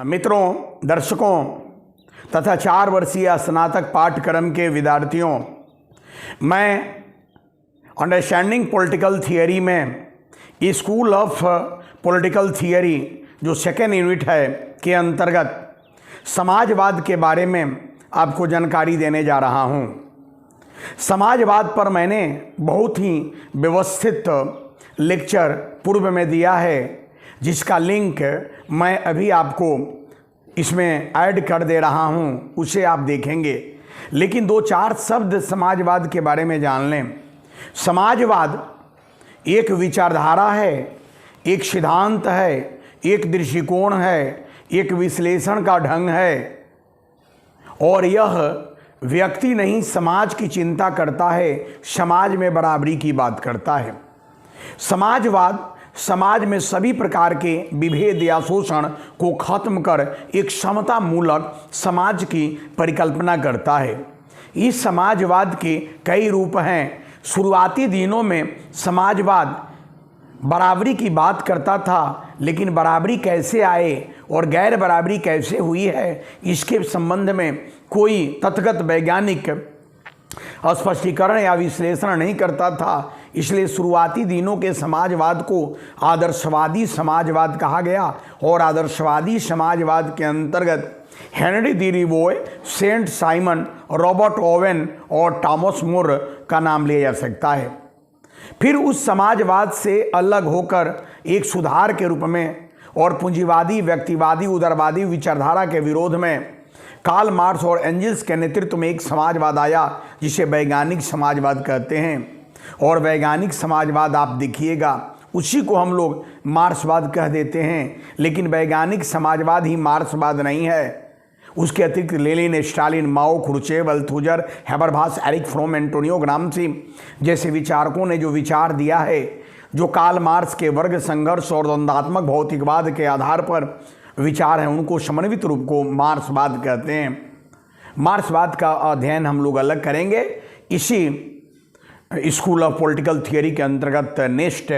मित्रों, दर्शकों तथा 4 वर्षीय स्नातक पाठ्यक्रम के विद्यार्थियों, मैं अंडरस्टैंडिंग पॉलिटिकल थियरी में स्कूल ऑफ पॉलिटिकल थियरी जो सेकेंड यूनिट है के अंतर्गत समाजवाद के बारे में आपको जानकारी देने जा रहा हूँ। समाजवाद पर मैंने बहुत ही व्यवस्थित लेक्चर पूर्व में दिया है, जिसका लिंक मैं अभी आपको इसमें ऐड कर दे रहा हूँ, उसे आप देखेंगे। लेकिन 2-4 शब्द समाजवाद के बारे में जान लें। समाजवाद एक विचारधारा है, एक सिद्धांत है, एक दृष्टिकोण है, एक विश्लेषण का ढंग है, और यह व्यक्ति नहीं समाज की चिंता करता है, समाज में बराबरी की बात करता है। समाजवाद समाज में सभी प्रकार के विभेद या शोषण को खत्म कर एक समता मूलक समाज की परिकल्पना करता है। इस समाजवाद के कई रूप हैं। शुरुआती दिनों में समाजवाद बराबरी की बात करता था, लेकिन बराबरी कैसे आए और गैर बराबरी कैसे हुई है, इसके संबंध में कोई तथागत वैज्ञानिक स्पष्टीकरण या विश्लेषण नहीं करता था। इसलिए शुरुआती दिनों के समाजवाद को आदर्शवादी समाजवाद कहा गया, और आदर्शवादी समाजवाद के अंतर्गत Henri de Rouvroy, Saint Simon, Robert Owen और टॉमस मोर का नाम लिया जा सकता है। फिर उस समाजवाद से अलग होकर एक सुधार के रूप में और पूंजीवादी, व्यक्तिवादी, उदारवादी विचारधारा के विरोध में कार्ल मार्क्स और एंजल्स के नेतृत्व में एक समाजवाद आया, जिसे वैज्ञानिक समाजवाद कहते हैं। और वैज्ञानिक समाजवाद आप देखिएगा, उसी को हम लोग मार्क्सवाद कह देते हैं, लेकिन वैज्ञानिक समाजवाद ही मार्क्सवाद नहीं है। उसके अतिरिक्त Lenin, Stalin, Mao, Khrushchev, Althusser, Habermas, Erich Fromm, Antonio Gramsci जैसे विचारकों ने जो विचार दिया है, जो कार्ल मार्क्स के वर्ग संघर्ष और द्वंद्वात्मक भौतिकवाद के आधार पर विचार हैं, उनको समन्वित रूप को मार्क्सवाद कहते हैं। मार्क्सवाद का अध्ययन हम लोग अलग करेंगे इसी स्कूल ऑफ पॉलिटिकल थियरी के अंतर्गत। नेक्स्ट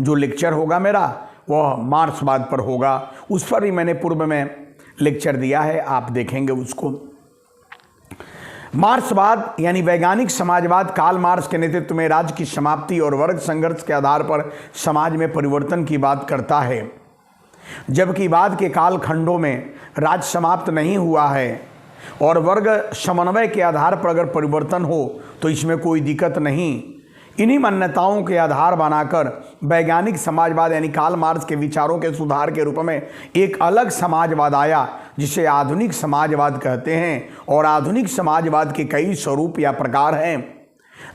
जो लेक्चर होगा मेरा, वह मार्क्सवाद पर होगा। उस पर भी मैंने पूर्व में लेक्चर दिया है, आप देखेंगे उसको। मार्क्सवाद यानी वैज्ञानिक समाजवाद कार्ल मार्क्स के नेतृत्व में राज्य की समाप्ति और वर्ग संघर्ष के आधार पर समाज में परिवर्तन की बात करता है। जबकि बाद के कालखंडों में राज्य समाप्त नहीं हुआ है और वर्ग समन्वय के आधार पर अगर परिवर्तन हो तो इसमें कोई दिक्कत नहीं। इन्हीं मान्यताओं के आधार बनाकर वैज्ञानिक समाजवाद यानी कार्ल मार्क्स के विचारों के सुधार के रूप में एक अलग समाजवाद आया, जिसे आधुनिक समाजवाद कहते हैं। और आधुनिक समाजवाद के कई स्वरूप या प्रकार हैं,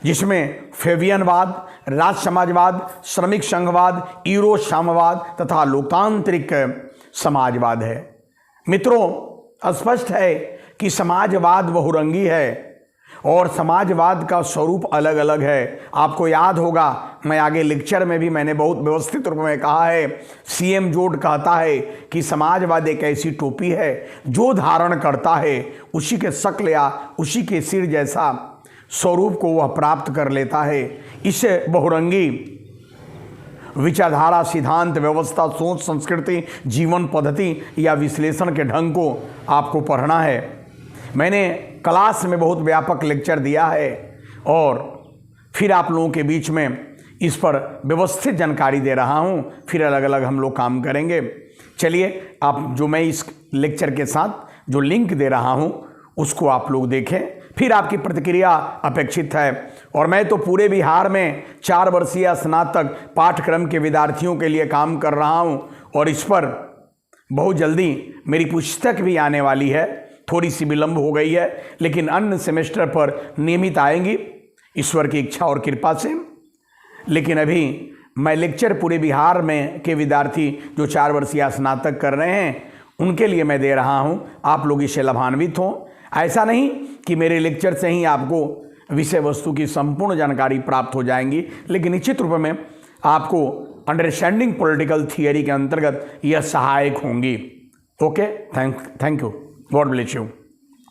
जिसमें फेबियनवाद, राज समाजवाद, श्रमिक संघवाद, यूरो साम्यवाद तथा लोकतांत्रिक समाजवाद है। मित्रों, स्पष्ट है कि समाजवाद बहुरंगी है और समाजवाद का स्वरूप अलग अलग है। आपको याद होगा, मैं आगे लेक्चर में भी मैंने बहुत व्यवस्थित रूप में कहा है। सीएम जोड कहता है कि समाजवाद एक ऐसी टोपी है जो धारण करता है उसी के शक्ल या उसी के सिर जैसा स्वरूप को वह प्राप्त कर लेता है। इस बहुरंगी विचारधारा, सिद्धांत, व्यवस्था, सोच, संस्कृति, जीवन पद्धति या विश्लेषण के ढंग को आपको पढ़ना है। मैंने क्लास में बहुत व्यापक लेक्चर दिया है और फिर आप लोगों के बीच में इस पर व्यवस्थित जानकारी दे रहा हूं। फिर अलग अलग हम लोग काम करेंगे। चलिए, आप जो मैं इस लेक्चर के साथ जो लिंक दे रहा हूं उसको आप लोग देखें, फिर आपकी प्रतिक्रिया अपेक्षित है। और मैं तो पूरे बिहार में 4 वर्षीय स्नातक पाठ्यक्रम के विद्यार्थियों के लिए काम कर रहा हूं, और इस पर बहुत जल्दी मेरी पुस्तक भी आने वाली है। थोड़ी सी विलंब हो गई है, लेकिन अन्य सेमेस्टर पर नियमित आएंगी ईश्वर की इच्छा और कृपा से। लेकिन अभी मैं लेक्चर पूरे बिहार में के विद्यार्थी जो 4 वर्षीय स्नातक कर रहे हैं उनके लिए मैं दे रहा हूं। आप लोग इससे लाभान्वित हों। ऐसा नहीं कि मेरे लेक्चर से ही आपको विषय वस्तु की संपूर्ण जानकारी प्राप्त हो जाएंगी, लेकिन निश्चित रूप में आपको अंडरस्टैंडिंग पॉलिटिकल थियरी के अंतर्गत यह सहायक होंगी। Okay, thank you. God bless you.